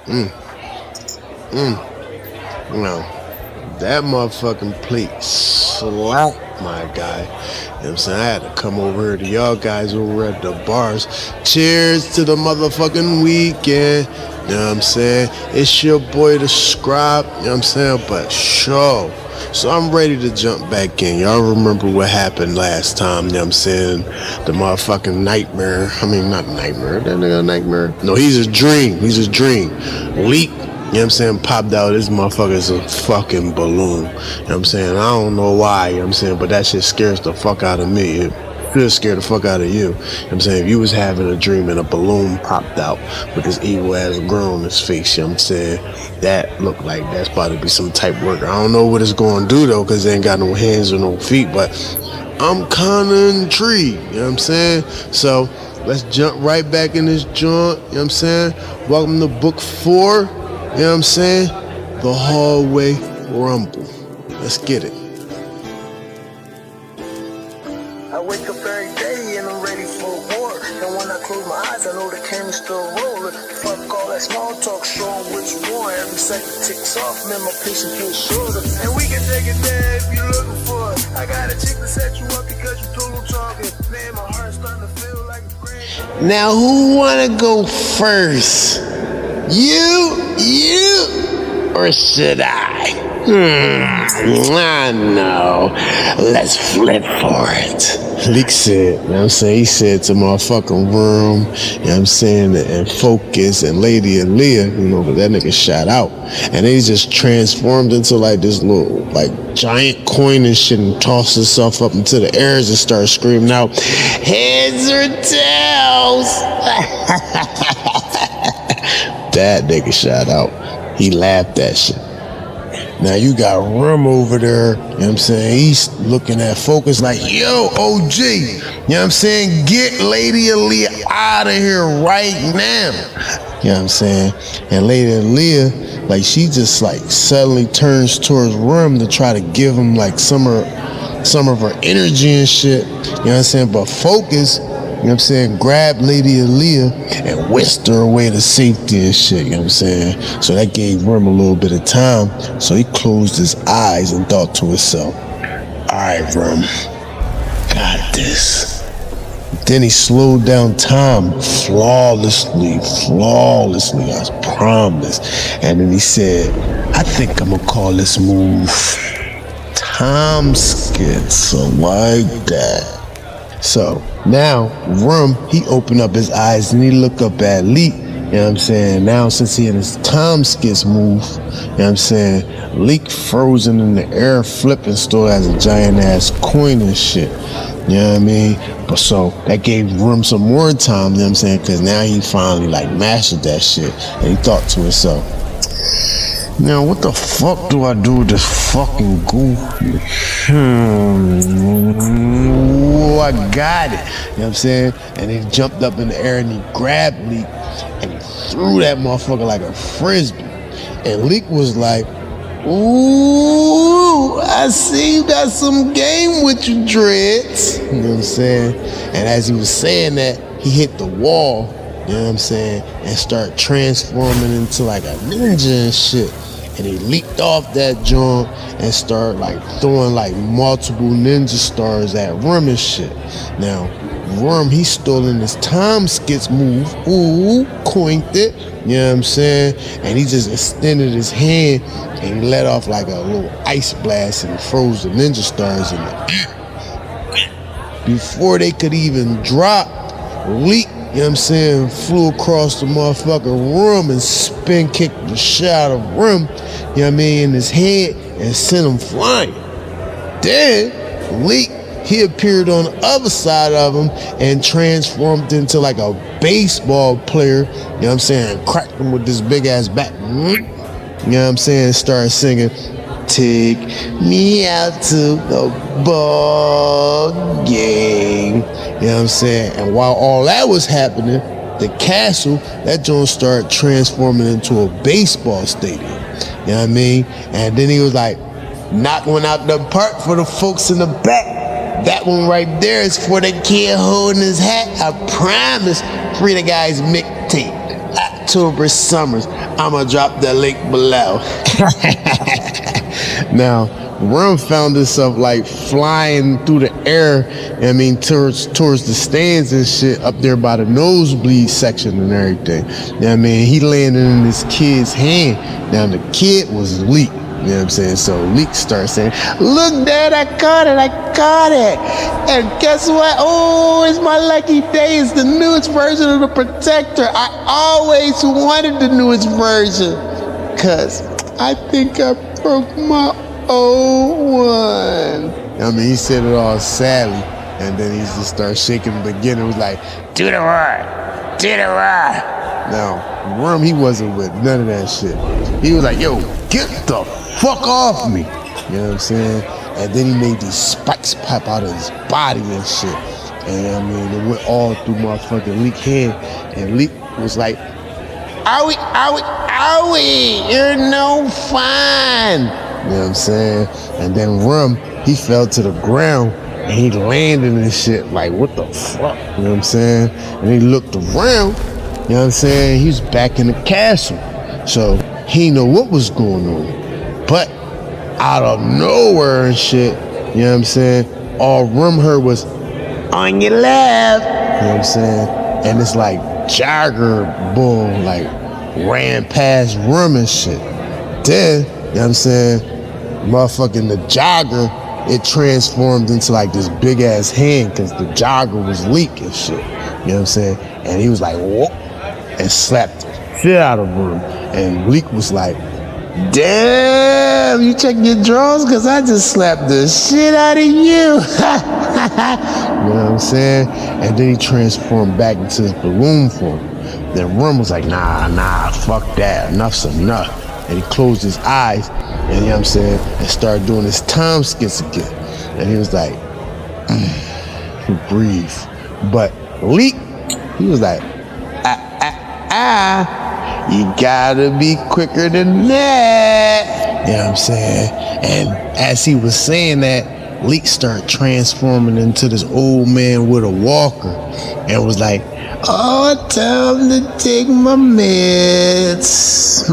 Mm, no. That motherfucking plate slapped, my guy. You know what I'm saying? I had to come over here to y'all guys over at the bars. Cheers to the motherfucking weekend. You know what I'm saying? It's your boy the Scribe. You know what I'm saying? But sure. So I'm ready to jump back in. Y'all remember what happened last time, you know what I'm saying? The motherfucking nightmare. I mean, not nightmare. That nigga a nightmare? No, he's a dream. He's a dream. Leak. You know what I'm saying? Popped out. This motherfucker's a fucking balloon. You know what I'm saying? I don't know why, you know what I'm saying? But that shit scares the fuck out of me. It should scare the fuck out of you. You know what I'm saying? If you was having a dream and a balloon popped out with this evil ass girl on his face, you know what I'm saying? That looked like that's about to be some type work. I don't know what it's going to do though, because they ain't got no hands or no feet, but I'm kind of intrigued. You know what I'm saying? So let's jump right back in this joint. You know what I'm saying? Welcome to book 4. You know what I'm saying? The Hallway Rumble. Let's get it. I wake up every day and I'm ready for war. And when I close my eyes, I know the camera's still rolling. Fuck all that small talk, show 'em which one. Every second ticks off, man, my patience feels shorter. And we can take it there if you're looking for it. I got a chick to set you up because you total talking. Man, my heart's starting to feel like a grand. Now, who wanna go first? You, or should I? I know. Let's flip for it. Leak said, you know what I'm saying? He said to motherfucking room, you know what I'm saying, and Focus and Lady Aaliyah, you know, but that nigga shot out. And then he just transformed into like this little, like, giant coin and shit and tossed himself up into the airs and started screaming out, heads or tails? That nigga shot out. He laughed at shit. Now you got R.E.M over there, you know what I'm saying? He's looking at Focus like, yo, OG, you know what I'm saying? Get Lady Aaliyah out of here right now. You know what I'm saying? And Lady Aaliyah, like, she just like suddenly turns towards R.E.M to try to give him like some of her energy and shit. You know what I'm saying? But Focus, you know what I'm saying, grabbed Lady Aaliyah and whisked her away to safety and shit, you know what I'm saying? So that gave R.E.M a little bit of time. So he closed his eyes and thought to himself, alright, R.E.M, got this. Then he slowed down time flawlessly, I promise. And then he said, I think I'm gonna call this move Time Skits. I like that. So now R.E.M, he opened up his eyes and he looked up at Leak. You know what I'm saying? Now since he in his Time Skits move, you know what I'm saying, Leak frozen in the air, flipping, still has a giant ass coin and shit. You know what I mean? But so that gave R.E.M some more time, you know what I'm saying? Because now he finally like mastered that shit. And he thought to himself, now what the fuck do I do with this fucking goofy? I got it. You know what I'm saying? And he jumped up in the air and he grabbed Leak and he threw that motherfucker like a frisbee. And Leak was like, ooh, I see you got some game with your dreads. You know what I'm saying? And as he was saying that, he hit the wall, you know what I'm saying, and started transforming into like a ninja and shit. And he leaped off that joint and started like throwing like multiple ninja stars at R.E.M and shit. Now, R.E.M, he's still in his Time Skits move. Ooh, coined it. You know what I'm saying? And he just extended his hand and he let off like a little ice blast and froze the ninja stars in it. Before they could even drop, Leak, you know what I'm saying, flew across the motherfucking room and spin kicked the shit out of R.E.M, you know what I mean, in his head and sent him flying. Then, Leak, he appeared on the other side of him and transformed into like a baseball player, you know what I'm saying, and cracked him with this big ass bat. You know what I'm saying, started singing, take me out to the ball game. You know what I'm saying? And while all that was happening, the castle, that joint started transforming into a baseball stadium. You know what I mean? And then he was like, knock one out the park for the folks in the back. That one right there is for the kid holding his hat. I promise. Free the guy's mixtape. October summers. I'ma drop the link below. Now, R.E.M found himself like flying through the air, towards the stands and shit up there by the nosebleed section and everything. He landed in this kid's hand. Now, the kid was Leak. You know what I'm saying? So Leak starts saying, "Look, Dad, I caught it. And guess what? Oh, it's my lucky day. It's the newest version of the Protector. I always wanted the newest version. Cause I think I broke my old one." He said it all sadly. And then he just started shaking the beginning. It was like, "Do the roar. Do the roar." Now, R.E.M, he wasn't with none of that shit. He was like, "Yo, get the fuck off me." You know what I'm saying? And then he made these spikes pop out of his body and shit. And it went all through motherfucking Leak's head. And Leak was like, "Owie, owie, owie, you're no fun." You know what I'm saying? And then R.E.M, he fell to the ground and he landed and shit like, what the fuck? You know what I'm saying? And he looked around, you know what I'm saying? He was back in the castle. So he didn't know what was going on. But out of nowhere and shit, you know what I'm saying? All R.E.M heard was, "On your left." You know what I'm saying? And it's like Jagger Bull like ran past R.E.M and shit. Then, you know what I'm saying? Motherfucking the Jogger, it transformed into like this big ass hand because the Jogger was Leak and shit. You know what I'm saying? And he was like, whoop, and slapped the shit out of R.E.M. And Leak was like, "Damn, you check your drawers? Cause I just slapped the shit out of you." You know what I'm saying? And then he transformed back into his balloon form. Then R.E.M was like, nah, fuck that. Enough's enough. And he closed his eyes, and you know what I'm saying, and started doing his time skips again. And he was like, breathe. But Leak, he was like, you gotta be quicker than that. You know what I'm saying? And as he was saying that, Leak started transforming into this old man with a walker and was like, "Oh, time to take my meds.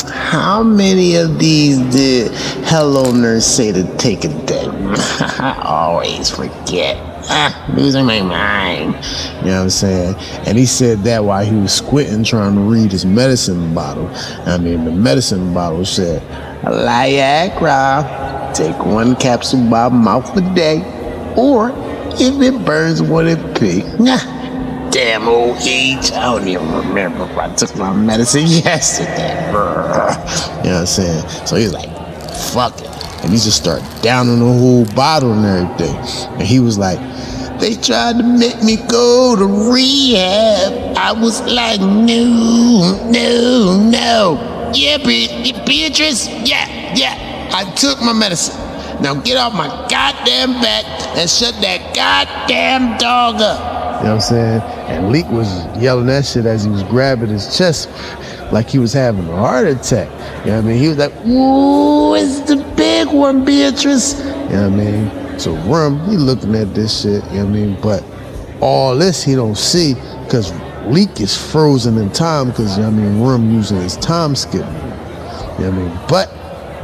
How many of these did Hello Nurse say to take a day?" I always forget. Losing my mind. You know what I'm saying? And he said that while he was squinting trying to read his medicine bottle. The medicine bottle said, "Liagra, take 1 capsule by mouth a day, or if it burns, what it be." Damn old age. I don't even remember if I took my medicine yesterday. You know what I'm saying? So he was like, fuck it. And he just started downing the whole bottle and everything. And he was like, "They tried to make me go to rehab." I was like, no. Yeah, Beatrice, yeah. I took my medicine. Now get off my goddamn back and shut that goddamn dog up. You know what I'm saying? And Leak was yelling that shit as he was grabbing his chest like he was having a heart attack. You know what I mean? He was like, "Ooh, it's the big one, Beatrice." You know what I mean? So R.E.M, he looking at this shit, you know what I mean? But all this he don't see because Leak is frozen in time because, you know what I mean, R.E.M using his time skip. You know what I mean? But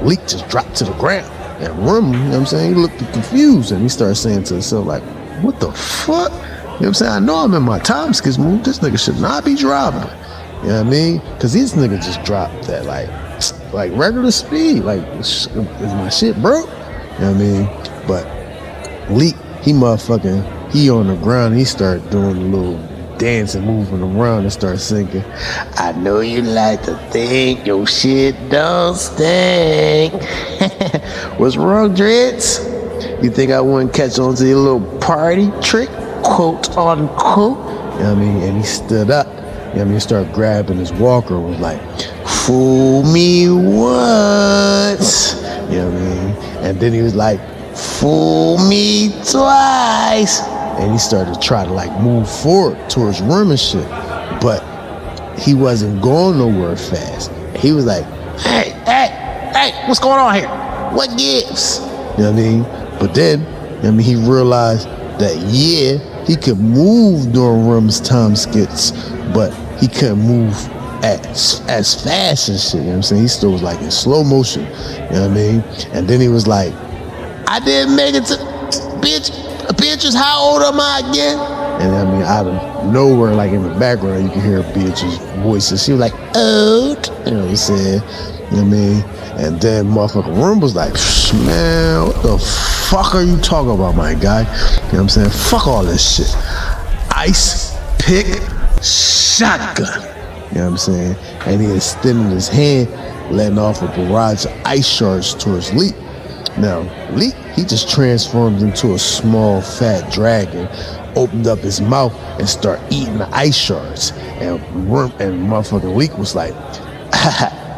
Leak just dropped to the ground. And R.E.M, you know what I'm saying, he looked confused and he started saying to himself like, "What the fuck?" You know what I'm saying? I know I'm in my time skip move. This nigga should not be driving. You know what I mean? Because this nigga just dropped that like regular speed. Like, is my shit broke? You know what I mean? But Leak, he on the ground. He started doing a little dancing, moving around and started singing, "I know you like to think your shit don't stink." What's wrong, Dreads? You think I wouldn't catch on to your little party trick? Quote unquote. You know what I mean? And he stood up. You know what I mean? He started grabbing his walker and was like, "Fool me once." You know what I mean? And then he was like, "Fool me twice." And he started to try to like move forward towards R.E.M and shit. But he wasn't going nowhere fast. He was like, hey, what's going on here? What gives? You know what I mean? But then, you know what I mean, he realized that, yeah, he could move during R.E.M's time skits, but he couldn't move as fast and shit, you know what I'm saying? He still was like in slow motion, you know what I mean? And then he was like, I didn't make it to, bitches, how old am I again? And I mean, out of nowhere, like in the background, you can hear Beatrice's voices. She was like, old, you know what I'm saying? You know what I mean? And then motherfucker Room was like, man, what the fuck are you talking about, my guy? You know what I'm saying? Fuck all this shit. Ice pick shotgun. You know what I'm saying? And he extended his hand, letting off a barrage of ice shards towards Leak. Now, Leak, he just transformed into a small, fat dragon, opened up his mouth, and started eating the ice shards. And motherfucking Leak was like,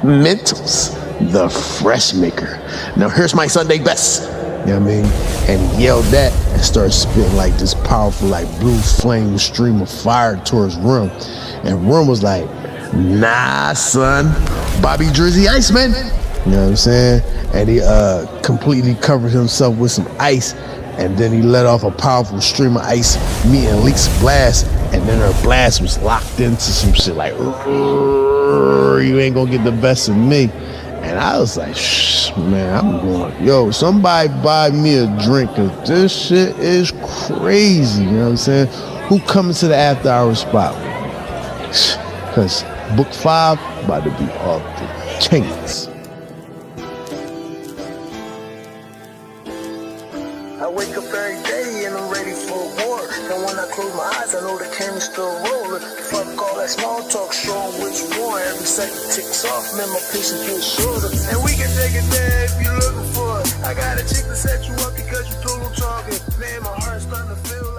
Mentos, the fresh maker. Now here's my Sunday best. You know what I mean? And he yelled that and started spitting like this powerful, like blue flame stream of fire towards R.E.M. And R.E.M was like, nah, son, Bobby Drizzy Iceman. You know what I'm saying? And he completely covered himself with some ice, and then he let off a powerful stream of ice, meeting Leak's blast, and then her blast was locked into some shit like, you ain't gonna get the best of me. And I was like, shh, man, I'm going, yo, somebody buy me a drink, cause this shit is crazy, you know what I'm saying? Who coming to the after hour spot? Cause book 5 about to be off the chains. I wake up every day and I'm ready for war. And when I close my eyes, I know the camera's still rolling. Fuck all that small talk, showing which one. Every second ticks off, man, my patience gets shorter. And we can take it there if you're looking for it. I got a chick to set you up because you total talking. Man, my heart's starting to feel like